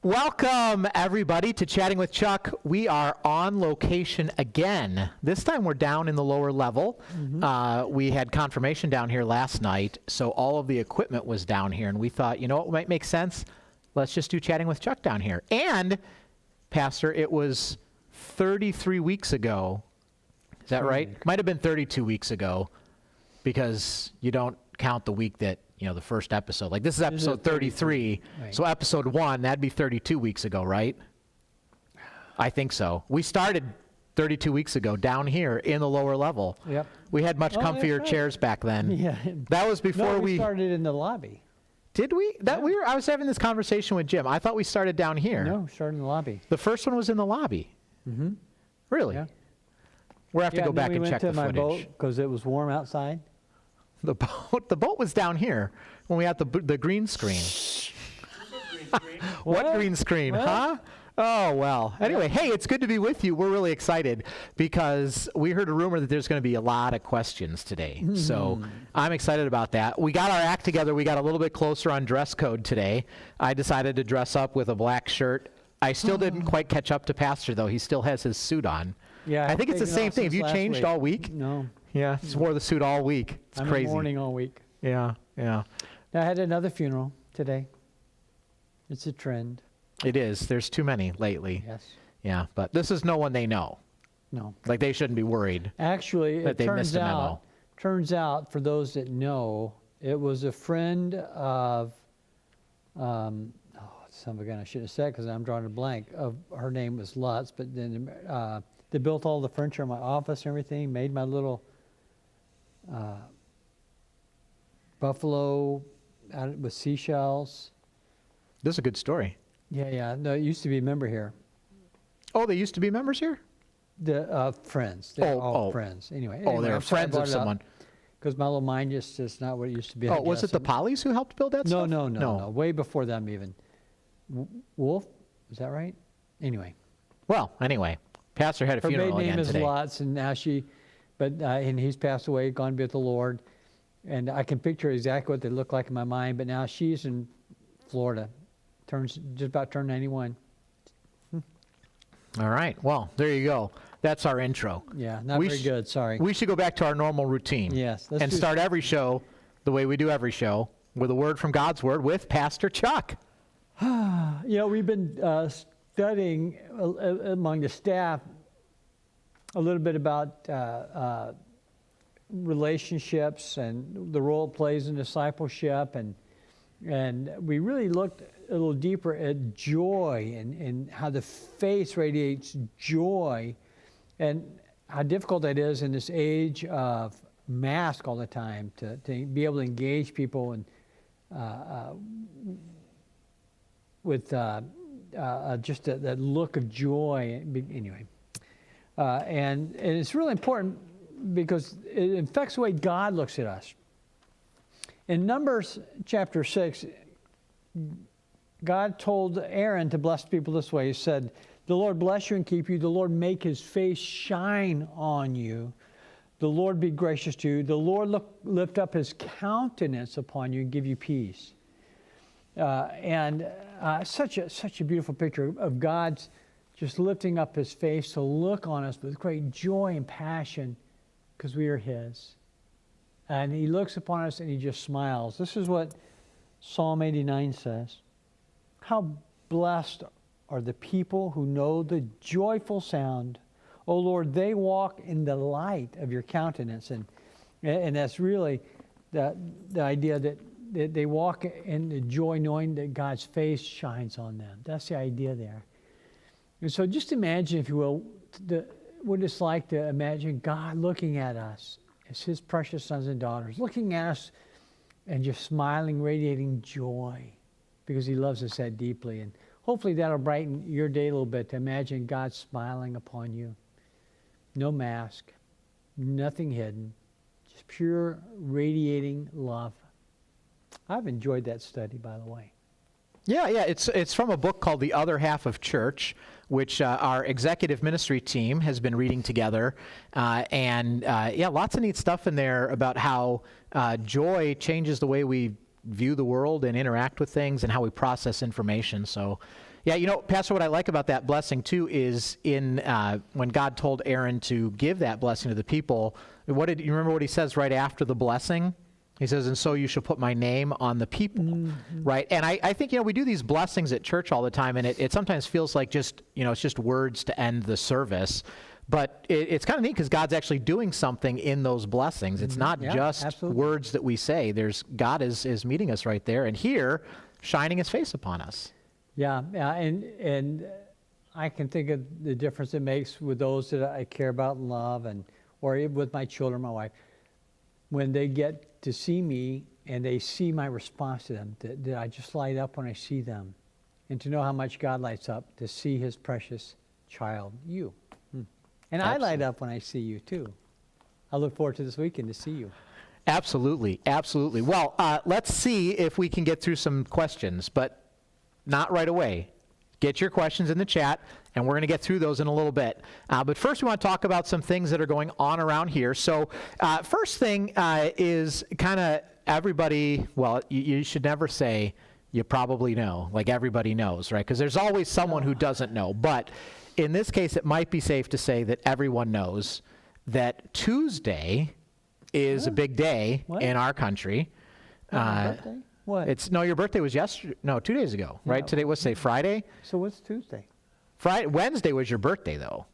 Welcome, everybody, to Chatting with Chuck. We are on location again. This time we're down in the lower level. We had confirmation down here last night, so all of the equipment was down here, and we thought, you know what might make sense? Let's just do Chatting with Chuck down here. And, Pastor, it was 33 weeks ago. Is that right? Might have been 32 weeks ago, because you don't count the week that, you know, the first episode. Like, this is episode 33. Right. So episode 1, that'd be 32 weeks ago, right? I think so. We started 32 weeks ago down here in the lower level. Yep. We had much comfier chairs back then. Yeah. That was before we started in the lobby. Did we? I was having this conversation with Jim. I thought we started down here. No, we started in the lobby. The first one was in the lobby. Mm-hmm. Really? Yeah. We'll have to go back and check the footage. We went to my boat because it was warm outside. The boat was down here when we had the green screen. What green screen, huh? Oh, well. Anyway, hey, it's good to be with you. We're really excited because we heard a rumor that there's going to be a lot of questions today. So I'm excited about that. We got our act together. We got a little bit closer on dress code today. I decided to dress up with a black shirt. I still didn't quite catch up to Pastor, though. He still has his suit on. Yeah, I think it's the same thing. Have you changed all week? No. Yeah, just wore the suit all week. It's crazy. I'm in mourning all week. Yeah, yeah. Now, I had another funeral today. It's a trend. It is. There's too many lately. Yes. Yeah, but this is no one they know. No. Like, they shouldn't be worried. Actually, that they missed a memo. Turns out, for those that know, it was a friend of, son of a gun, I should have said because I'm drawing a blank. Her name was Lutz, but then they built all the furniture in my office and everything, made my little buffalo with seashells. This is a good story. Yeah. No, it used to be a member here. Oh, they used to be members here? The friends. They're all friends. Anyway, they're friends of someone. Because my little mind just is not what it used to be. Oh, was it the Pollies who helped build that stuff? No. Way before them even. Wolf? Is that right? Anyway. Well, anyway. Pastor had a funeral again today. Her maiden name is Lutz, and now and he's passed away, gone to be with the Lord. And I can picture exactly what they look like in my mind, but now she's in Florida. Just about turned 91. All right. Well, there you go. That's our intro. Yeah, not very good. Sorry. We should go back to our normal routine. Yes. And start every show the way we do every show, with a word from God's Word with Pastor Chuck. We've been studying among the staff a little bit about relationships and the role it plays in discipleship, and we really looked a little deeper at joy and how the face radiates joy, and how difficult that is in this age of mask all the time to be able to engage people and with just that look of joy. Anyway, and it's really important because it affects the way God looks at us. In Numbers chapter 6, God told Aaron to bless people this way. He said, "The Lord bless you and keep you. The Lord make his face shine on you. The Lord be gracious to you. The Lord lift up his countenance upon you and give you peace." Such a beautiful picture of God's just lifting up his face to look on us with great joy and passion because we are his. And he looks upon us and he just smiles. This is what Psalm 89 says. "How blessed are the people who know the joyful sound. O Lord, they walk in the light of your countenance." And that's really the idea that they walk in the joy knowing that God's face shines on them. That's the idea there. And so just imagine, if you will, what it's like to imagine God looking at us as his precious sons and daughters, looking at us and just smiling, radiating joy because he loves us that deeply. And hopefully that'll brighten your day a little bit to imagine God smiling upon you. No mask, nothing hidden, just pure radiating love. I've enjoyed that study, by the way. Yeah, it's from a book called The Other Half of Church, which our executive ministry team has been reading together. Lots of neat stuff in there about how joy changes the way we view the world and interact with things and how we process information. So Yeah, Pastor, what I like about that blessing too is when God told Aaron to give that blessing to the people, you remember what he says right after the blessing? He says, and so you shall put my name on the people, right? And I think, we do these blessings at church all the time, and it sometimes feels like just, it's just words to end the service. But it's kind of neat because God's actually doing something in those blessings. It's not just absolutely. words that we say. God is meeting us right there, and here, shining his face upon us. Yeah, and I can think of the difference it makes with those that I care about and love, or with my children, my wife, when they get to see me and they see my response to them, that I just light up when I see them, and to know how much God lights up to see his precious child, you. And Absolutely. I light up when I see you too. I look forward to this weekend to see you. Absolutely, absolutely. Well, let's see if we can get through some questions, but not right away. Get your questions in the chat, and we're going to get through those in a little bit. But first, we want to talk about some things that are going on around here. So first thing is kind of everybody, well, you should never say you probably know, like everybody knows, right? Because there's always someone who doesn't know. But in this case, it might be safe to say that everyone knows that Tuesday is a big day in our country. Birthday? What? Your birthday was 2 days ago, right? Today was, say, Friday? So what's Tuesday? Wednesday was your birthday, though.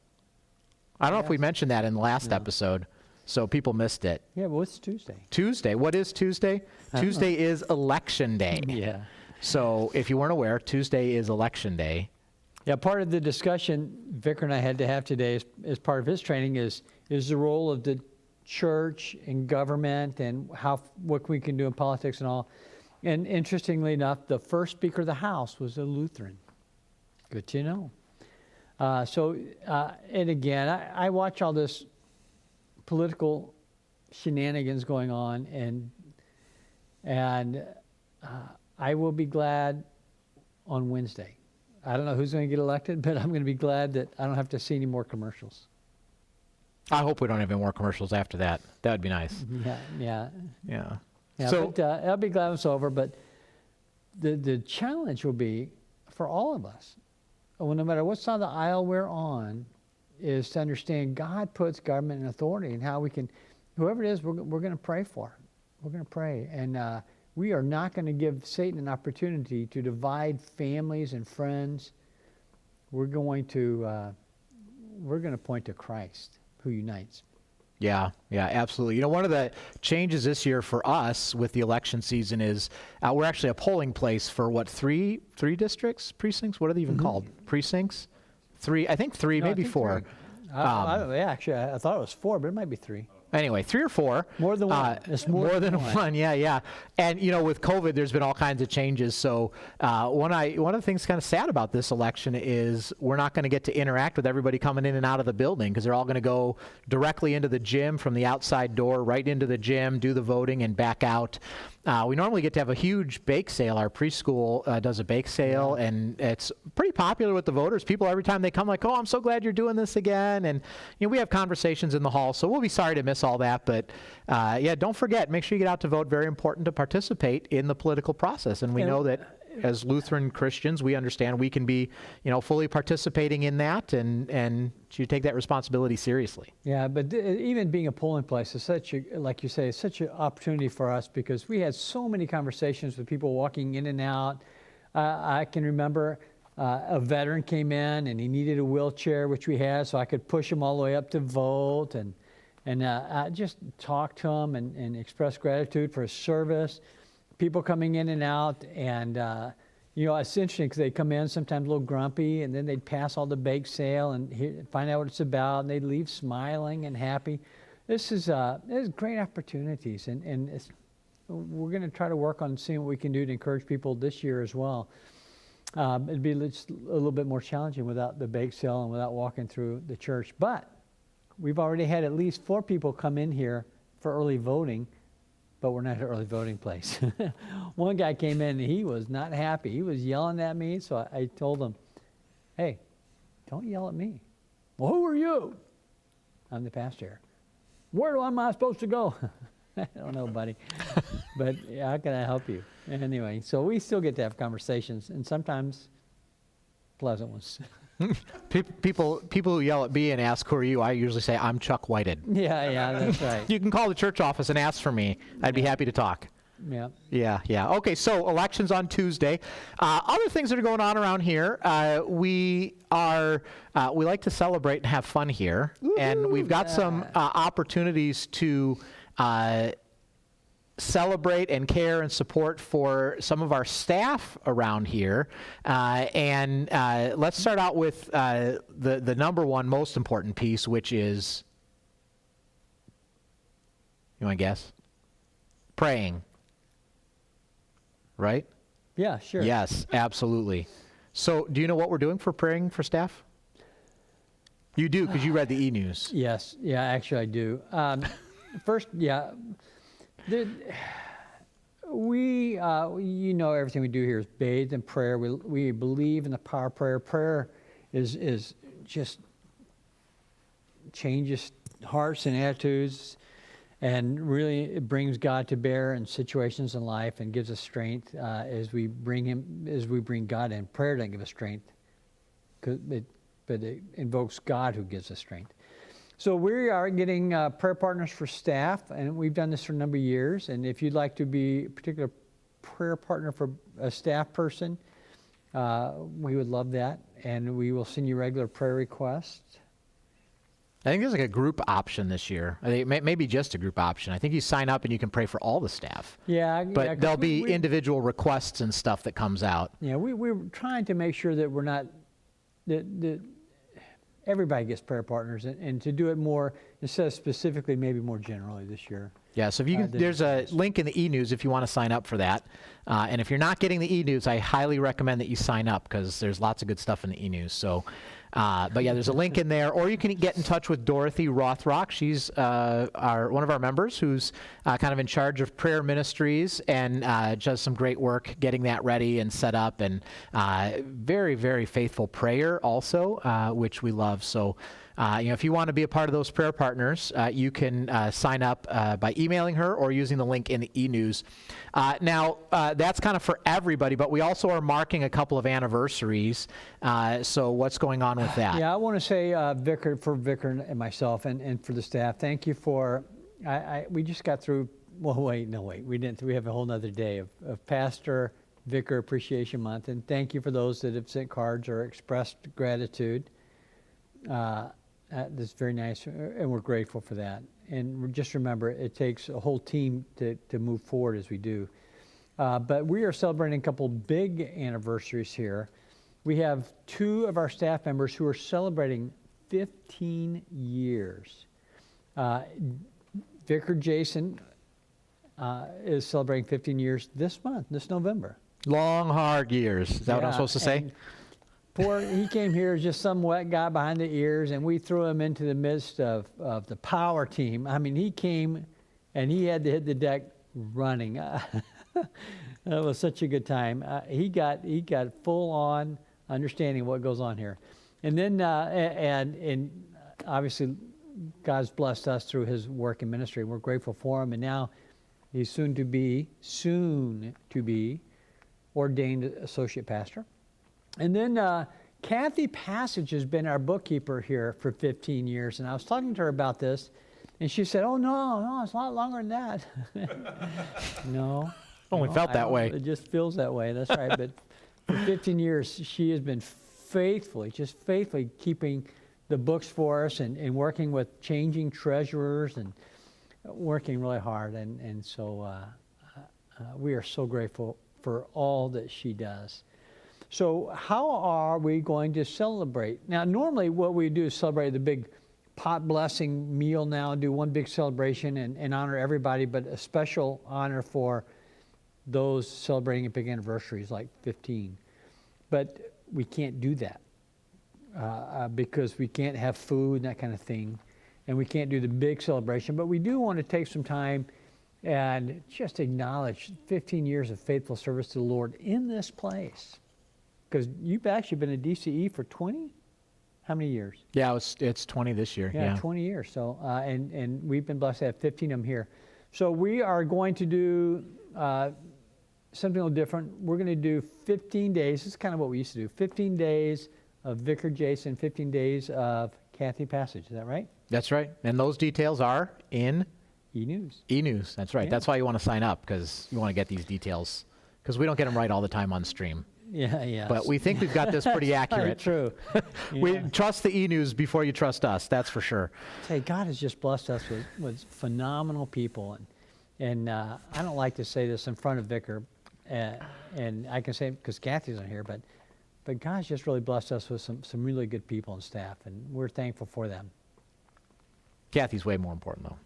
I don't know if we mentioned that in the last episode, so people missed it. Yeah, but what's Tuesday? Tuesday. What is Tuesday? Tuesday is election day. Yeah. So if you weren't aware, Tuesday is election day. Yeah, part of the discussion Vicar and I had to have today as part of his training is the role of the church and government and what we can do in politics and all. And interestingly enough, the first Speaker of the House was a Lutheran. Good to know. And again, I watch all this political shenanigans going on, and I will be glad on Wednesday. I don't know who's going to get elected, but I'm going to be glad that I don't have to see any more commercials. I hope we don't have any more commercials after that. That would be nice. Yeah. So, but I'll be glad it's over. But the challenge will be for all of us, no matter what side of the aisle we're on, is to understand God puts government and authority, and how we can, whoever it is, we're going to pray for. We're going to pray, and we are not going to give Satan an opportunity to divide families and friends. We're going to point to Christ, who unites. Yeah, absolutely. One of the changes this year for us with the election season is we're actually a polling place for three districts, precincts? What are they even called? Precincts? I think three, maybe four. Actually, I thought it was 4, but it might be 3. Anyway, 3 or 4. More than one. It's more than one. Yeah. And, with COVID, there's been all kinds of changes. So one of the things kind of sad about this election is we're not going to get to interact with everybody coming in and out of the building, because they're all going to go directly into the gym from the outside door, right into the gym, do the voting, and back out. We normally get to have a huge bake sale. Our preschool does a bake sale, and it's pretty popular with the voters. People, every time they come, like, oh, I'm so glad you're doing this again. And we have conversations in the hall, so we'll be sorry to miss all that. But don't forget, make sure you get out to vote. Very important to participate in the political process. And we know that as Lutheran Christians, we understand we can be, fully participating in that, and you take that responsibility seriously. Yeah, but even being a polling place is like you say, it's such an opportunity for us, because we had so many conversations with people walking in and out. I can remember a veteran came in and he needed a wheelchair, which we had, so I could push him all the way up to vote, and I just talk to him and express gratitude for his service. People coming in and out, and it's interesting because they come in sometimes a little grumpy, and then they'd pass all the bake sale and find out what it's about, and they'd leave smiling and happy. This is great opportunities, and we're going to try to work on seeing what we can do to encourage people this year as well. It'd be just a little bit more challenging without the bake sale and without walking through the church, but we've already had at least 4 people come in here for early voting. But we're not an early voting place. One guy came in and he was not happy. He was yelling at me, so I told him, hey, don't yell at me. Well, who are you? I'm the pastor. Where am I supposed to go? I don't know, buddy. But how can I help you? Anyway, so we still get to have conversations, and sometimes pleasant ones. People who yell at me and ask, who are you? I usually say, I'm Chuck Whited. Yeah, that's right. You can call the church office and ask for me. I'd be happy to talk. Yeah. Yeah. Okay, so elections on Tuesday. Other things that are going on around here, we like to celebrate and have fun here. Woo-hoo, and we've got some opportunities to celebrate and care and support for some of our staff around here. And let's start out with the number one most important piece, which is, you want to guess? Praying. Right? Yeah, sure. Yes, absolutely. So do you know what we're doing for praying for staff? You do, because you read the e-news. Yes. Yeah, actually I do. First, yeah. We everything we do here is bathed in prayer. We believe in the power of prayer. Prayer is just changes hearts and attitudes, and really it brings God to bear in situations in life and gives us strength as we bring God in. Prayer doesn't give us strength, but it invokes God who gives us strength. So we are getting prayer partners for staff, and we've done this for a number of years. And if you'd like to be a particular prayer partner for a staff person, we would love that. And we will send you regular prayer requests. I think there's like a group option this year. I think maybe just a group option. I think you sign up and you can pray for all the staff. But there'll be individual requests and stuff that comes out. Yeah, we're trying to make sure that we're not that everybody gets prayer partners, and to do it more, instead of specifically, maybe more generally this year. Yeah, so if you can, there's a link in the e-news if you want to sign up for that. And if you're not getting the e-news, I highly recommend that you sign up, because there's lots of good stuff in the e-news. So, but yeah, there's a link in there. Or you can get in touch with Dorothy Rothrock. She's one of our members who's kind of in charge of prayer ministries, and does some great work getting that ready and set up, and very, very faithful prayer also, which we love. So, if you want to be a part of those prayer partners, you can sign up by emailing her or using the link in the e-news. Now, that's kind of for everybody, but we also are marking a couple of anniversaries. So what's going on with that? Yeah, I want to say, Vicar and myself and for the staff, thank you for, we just got through, we didn't. We have a whole nother day of Pastor Vicar Appreciation Month, and thank you for those that have sent cards or expressed gratitude. That's very nice, and we're grateful for that. And just remember, it takes a whole team to move forward as we do. But we are celebrating a couple big anniversaries here. We have two of our staff members who are celebrating 15 years. Vicar Jason is celebrating 15 years this month, this November. Long, hard years. Is that what I'm supposed to say? He came here as just some wet guy behind the ears, and we threw him into the midst of the power team. I mean, he came, and he had to hit the deck running. That was such a good time. He got full on understanding of what goes on here, and then and obviously God's blessed us through his work in ministry. We're grateful for him, and now he's soon to be ordained associate pastor. And then Kathy Passage has been our bookkeeper here for 15 years. And I was talking to her about this, and she said, oh, no, it's a lot longer than that. No. Only felt that way. It just feels that way. That's right. But for 15 years, she has been faithfully keeping the books for us, and working with changing treasurers, and working really hard. And so we are so grateful for all that she does. So how are we going to celebrate? Now, normally what we do is celebrate the big pot blessing meal now, do one big celebration and honor everybody, but a special honor for those celebrating big anniversaries like 15. But we can't do that because we can't have food and that kind of thing, and we can't do the big celebration. But we do want to take some time and just acknowledge 15 years of faithful service to the Lord in this place. Because you've actually been a DCE for 20? How many years? Yeah, it's 20 this year. Yeah, 20 years. So, and we've been blessed to have 15 of them here. So we are going to do something a little different. We're going to do 15 days. This is kind of what we used to do. 15 days of Vicar Jason, 15 days of Kathy Passage. Is that right? That's right. And those details are in E-News. E-News. That's right. Yeah. That's why you want to sign up, because you want to get these details, because we don't get them right all the time on stream. Yeah. But we think we've got this pretty accurate. True. We Yeah. trust the E-News before you trust us. That's for sure. Say, God has just blessed us with phenomenal people. And I don't like to say this in front of Vicar, and I can say it because Kathy's not here, but God's just really blessed us with some really good people and staff, and we're thankful for them. Kathy's way more important, though.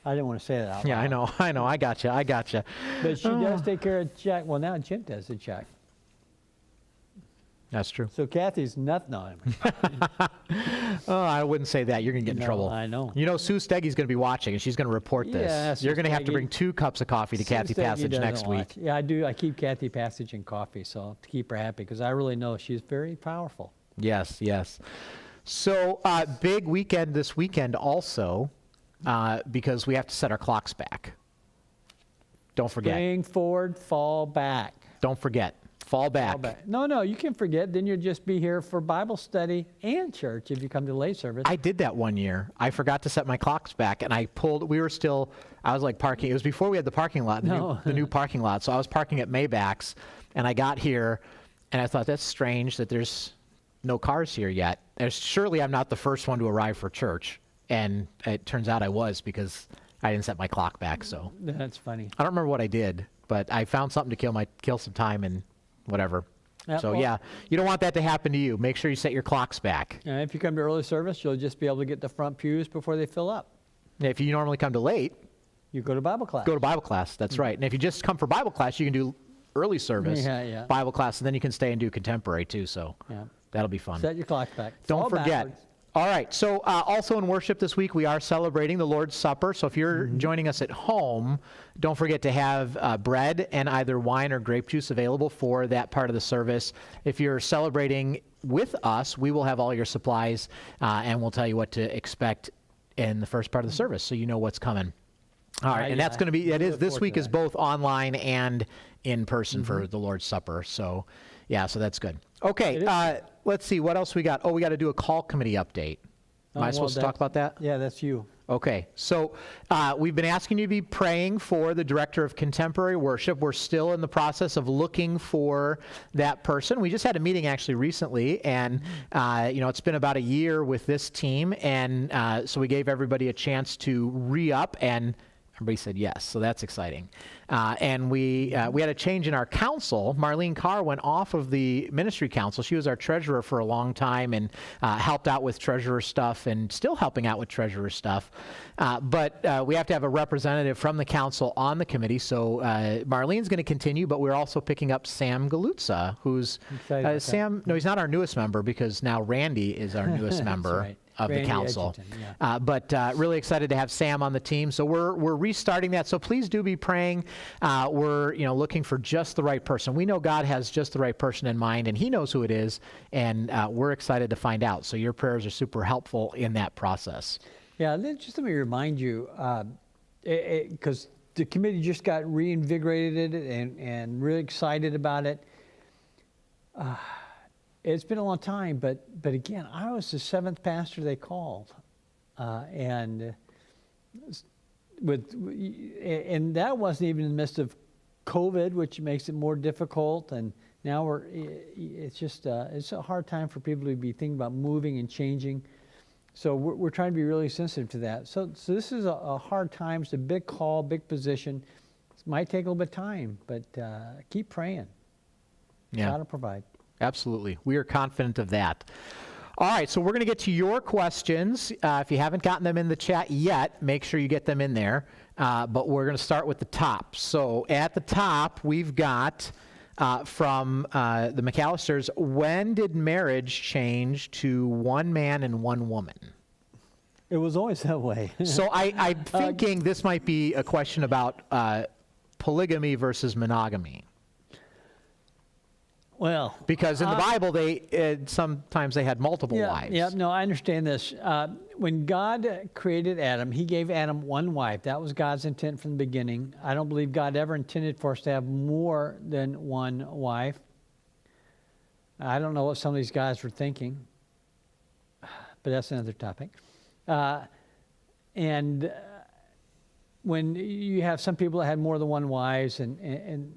I didn't want to say that out Yeah, loud. I know. I got you. But she does take care of Chuck. Well, now Jim does the Chuck. That's true. So Kathy's nothing on him. Oh, I wouldn't say that. You're going to get in No, trouble. I know. You know, Sue Steggy's going to be watching, and she's going to report this. Yeah, You're Sue going to have to Steggy. bring 2 cups of coffee to Kathy Steggy Passage doesn't next watch. week. Yeah, I do. I keep Kathy Passage in coffee, so to keep her happy, because I really know she's very powerful. Yes. So, big weekend this weekend also, because we have to set our clocks back. Don't forget. Spring forward, fall back. Don't forget. Fall back. Fall back. No, you can forget. Then you'll just be here for Bible study and church if you come to late service. I did that one year. I forgot to set my clocks back, and I was like parking. It was before we had the parking lot, the new parking lot. So I was parking at Maybach's, and I got here, and I thought, that's strange that there's no cars here yet. Surely I'm not the first one to arrive for church. And it turns out I was, because I didn't set my clock back. So That's funny. I don't remember what I did, but I found something to kill some time and whatever. Yep, So well- yeah, you don't want that to happen to you. Make sure you set your clocks back. If you come to early service, you'll just be able to get the front pews before they fill up. If you normally come to late, You go to Bible class. go to Bible class. That's right. And if you just come for Bible class, you can do early service, Yeah. Bible class, and then you can stay and do contemporary too. So Yeah. that'll be fun. Set your clocks back. Don't Fall forget. backwards. All right. So also in worship this week, we are celebrating the Lord's Supper. So if you're joining us at home, don't forget to have bread and either wine or grape juice available for that part of the service. If you're celebrating with us, we will have all your supplies, and we'll tell you what to expect in the first part of the service, so you know what's coming. All right, and that's going to be, this week is both online and in person for the Lord's Supper. So, yeah, so that's good. Okay, let's see, what else we got? Oh, we got to do a call committee update. Am I supposed to talk about that? Yeah, that's you. Okay, so we've been asking you to be praying for the director of contemporary worship. We're still in the process of looking for that person. We just had a meeting actually recently, and it's been about a year with this team, and so we gave everybody a chance to re-up, and everybody said yes, so that's exciting. And we had a change in our council. Marlene Carr went off of the ministry council. She was our treasurer for a long time and helped out with treasurer stuff and still helping out with treasurer stuff. But we have to have a representative from the council on the committee. So Marlene's going to continue, but we're also picking up Sam Galuzza, who's Sam. No, he's not our newest member, because now Randy is our newest member. right. Of Randy the council. Edgerton, But really excited to have Sam on the team. So we're restarting that. So please do be praying. We're looking for just the right person. We know God has just the right person in mind, and He knows who it is, and we're excited to find out. So your prayers are super helpful in that process. Yeah, just let me remind you, because the committee just got reinvigorated and really excited about it. It's been a long time, but again, I was the 7th pastor they called, and that wasn't even in the midst of COVID, which makes it more difficult. And now it's a hard time for people to be thinking about moving and changing. So we're trying to be really sensitive to that. So this is a hard time. It's a big call, big position. It might take a little bit of time, but keep praying. Yeah. God will provide. Absolutely. We are confident of that. All right, so we're going to get to your questions. If you haven't gotten them in the chat yet, make sure you get them in there. But we're going to start with the top. So at the top, we've got from the McAllisters, when did marriage change to one man and one woman? It was always that way. So I'm thinking this might be a question about polygamy versus monogamy. Well, Because in the Bible, sometimes they had multiple wives. Yeah, no, I understand this. When God created Adam, he gave Adam one wife. That was God's intent from the beginning. I don't believe God ever intended for us to have more than one wife. I don't know what some of these guys were thinking, but that's another topic. And when you have some people that had more than one wives, and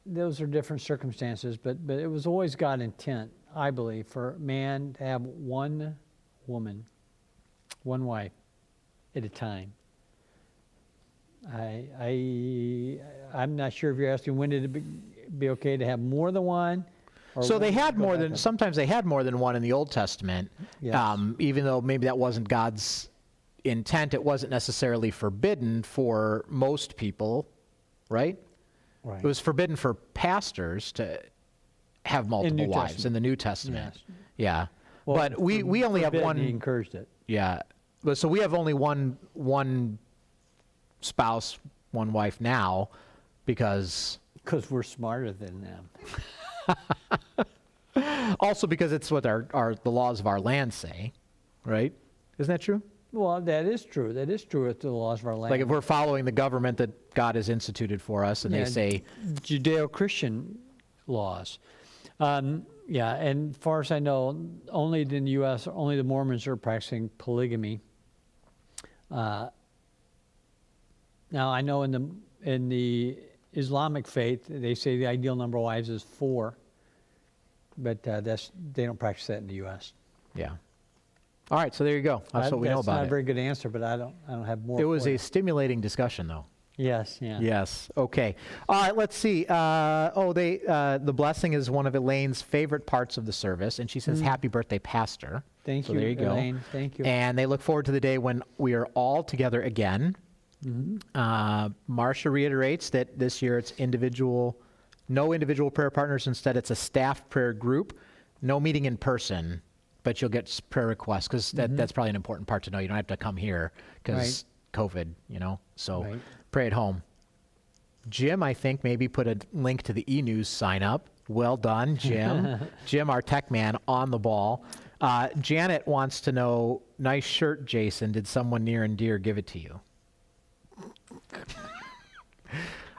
those are different circumstances, but it was always God's intent, I believe, for man to have one woman, one wife at a time. I'm not sure if you're asking when did it be okay to have more than one. So they had more than, sometimes they had more than one in the Old Testament, Yes. Even though maybe that wasn't God's intent, it wasn't necessarily forbidden for most people, right? Right. It was forbidden for pastors to have multiple New wives Testament. in the New Testament. Yes. Yeah. Well, but we only have forbidden, one. He encouraged it. Yeah. But so we have only one spouse, one wife now, because Because we're smarter than them. also because it's what the laws of our land say, right? Isn't that true? Well, that is true. That is true with the laws of our land. Like if we're following the government that God has instituted for us, and Yeah, they say, Judeo-Christian laws. Yeah, and as far as I know, only in the U.S., only the Mormons are practicing polygamy. Now, I know in the Islamic faith, they say the ideal number of wives is 4, but they don't practice that in the U.S. yeah. All right, so there you go. That's what we know That's about not it. a very good answer, but I don't have more. It was for a you. stimulating discussion, though. Yes, yeah. Yes. Okay. All right. Let's see. The blessing is one of Elaine's favorite parts of the service, and she says, "Happy birthday, Pastor." Thank So you, there you go. Elaine. Thank you. And they look forward to the day when we are all together again. Marcia reiterates that this year it's no individual prayer partners. Instead, it's a staff prayer group. No meeting in person, but you'll get prayer requests because that's probably an important part to know. You don't have to come here because COVID, So Right. pray at home. Jim, I think, maybe put a link to the e-news sign up. Well done, Jim. Jim, our tech man, on the ball. Janet wants to know, nice shirt, Jason. Did someone near and dear give it to you?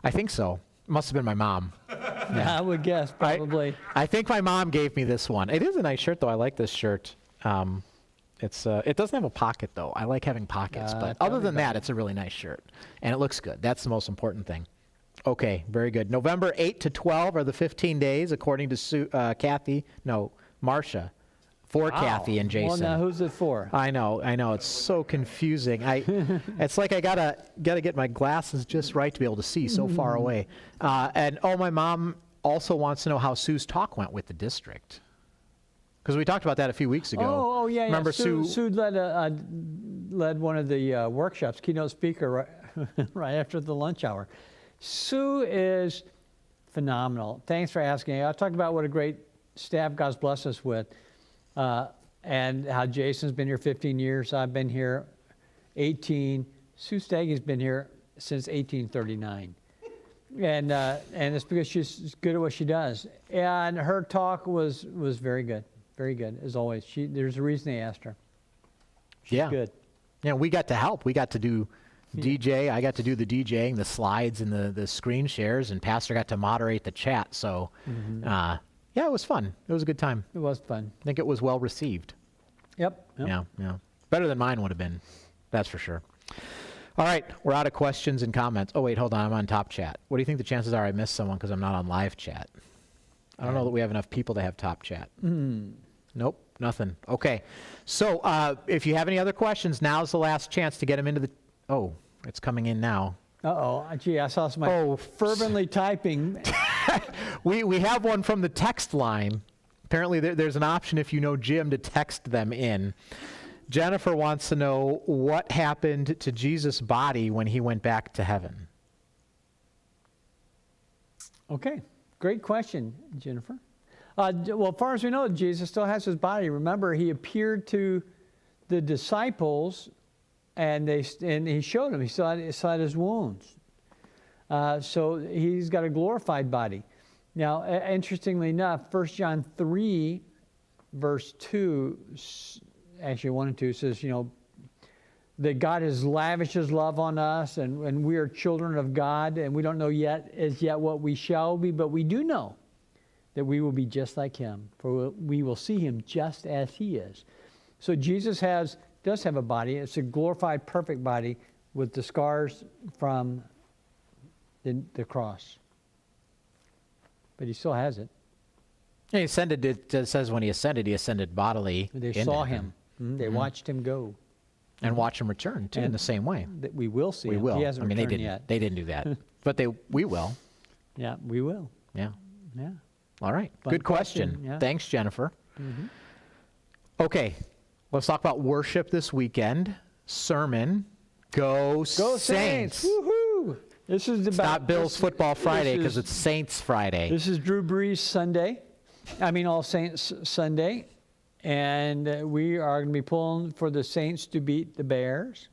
I think so. Must have been my mom. Yeah, I would guess, probably. I think my mom gave me this one. It is a nice shirt, though. I like this shirt. It doesn't have a pocket, though. I like having pockets. But tell other me than about that, it's a really nice shirt. And it looks good. That's the most important thing. Okay, very good. November 8 to 12 are the 15 days, according to Marcia, for Kathy and Jason. Well, now who's it for? I know. It's so confusing. It's like I gotta get my glasses just right to be able to see so far away. My mom also wants to know how Sue's talk went with the district. Because we talked about that a few weeks ago. Oh, yeah. Remember Sue Sue? led one of the workshops, keynote speaker, right after the lunch hour. Sue is phenomenal. Thanks for asking. I talked about what a great staff God's blessed us with, and how Jason's been here 15 years. I've been here 18. Sue Staggy's been here since 1839. And it's because she's good at what she does. And her talk was very good. Very good, as always. There's a reason they asked her. She's good. Yeah, we got to help. We got to do DJ. I got to do the DJing, the slides, and the screen shares, and Pastor got to moderate the chat. So, yeah, it was fun. It was a good time. It was fun. I think it was well received. Yep. Yeah. Better than mine would have been. That's for sure. All right, we're out of questions and comments. Oh, wait, hold on. I'm on top chat. What do you think the chances are I missed someone because I'm not on live chat? I don't know that we have enough people to have top chat. Nope, nothing. Okay. So if you have any other questions, now's the last chance to get them into the... Oh, it's coming in now. Uh-oh. Gee, I saw somebody fervently typing. We have one from the text line. Apparently there's an option if you know Jim to text them in. Jennifer wants to know what happened to Jesus' body when he went back to heaven. Okay. Great question, Jennifer. Well, as far as we know, Jesus still has his body. Remember, he appeared to the disciples, and he showed them. He saw his wounds. So he's got a glorified body. Now, interestingly enough, 1 John 3, verse 2, actually 1 and 2 says, that God has lavished his love on us, and we are children of God, and we don't know yet what we shall be, but we do know that we will be just like him, for we will see him just as he is. So Jesus does have a body. It's a glorified, perfect body with the scars from the cross. But he still has it. He ascended, it says when he ascended bodily. They into saw heaven. him. They watched him go. And watch him return, too, in the same way. That we will see We him. will. He hasn't returned they didn't. yet. They didn't do that. But we will. Yeah, we will. Yeah. Yeah. All right. Fun Good question. question, yeah. Thanks, Jennifer. Okay. Let's talk about worship this weekend. Sermon. Go Saints. Woohoo! This is It's not Bills Football Friday because this it's Saints Friday. This is Drew Brees Sunday. All Saints Sunday. And we are going to be pulling for the Saints to beat the Bears.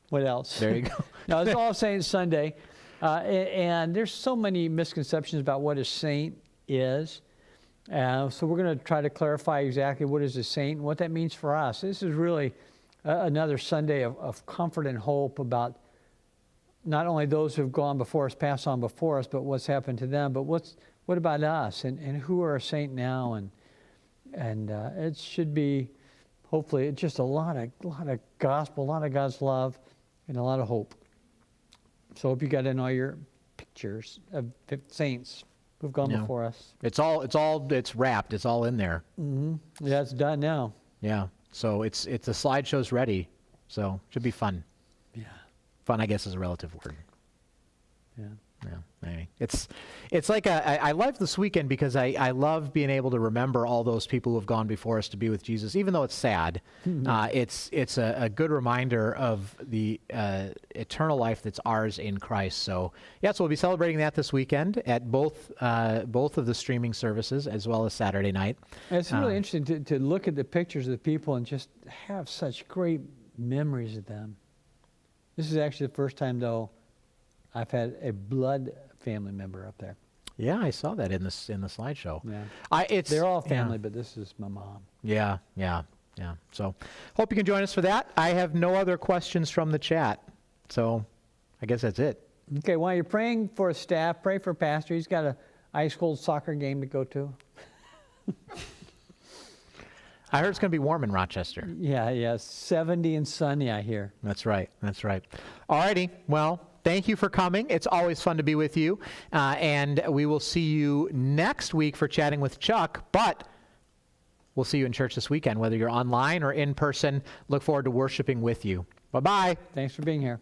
What else? There you go. No, it's All Saints Sunday. And there's so many misconceptions about what a saint is. So we're going to try to clarify exactly what is a saint and what that means for us. This is really another Sunday of comfort and hope about not only those who have gone before us, passed on before us, but what's happened to them. But what about us, and who are a saint now? And it should be, hopefully, just a lot of gospel, a lot of God's love, and a lot of hope. So I hope you got in all your pictures of saints who've gone before us. It's wrapped. It's all in there. Mm-hmm. Yeah, it's done now. Yeah. So the slideshow's ready. So should be fun. Yeah. Fun, I guess, is a relative word. Yeah. Yeah, anyway, it's like I love this weekend because I love being able to remember all those people who have gone before us to be with Jesus, even though it's sad. It's a good reminder of the eternal life that's ours in Christ. So so we'll be celebrating that this weekend at both of the streaming services as well as Saturday night. It's really interesting to look at the pictures of the people and just have such great memories of them. This is actually the first time, though, I've had a blood family member up there. Yeah, I saw that in the slideshow. Yeah. They're all family, but this is my mom. Yeah. So hope you can join us for that. I have no other questions from the chat. So I guess that's it. Okay, while you're praying for staff, pray for Pastor. He's got an ice cold soccer game to go to. I heard it's going to be warm in Rochester. Yeah, 70 and sunny, I hear. That's right. All righty. Well, thank you for coming. It's always fun to be with you. And we will see you next week for Chatting with Chuck. But we'll see you in church this weekend, whether you're online or in person. Look forward to worshiping with you. Bye-bye. Thanks for being here.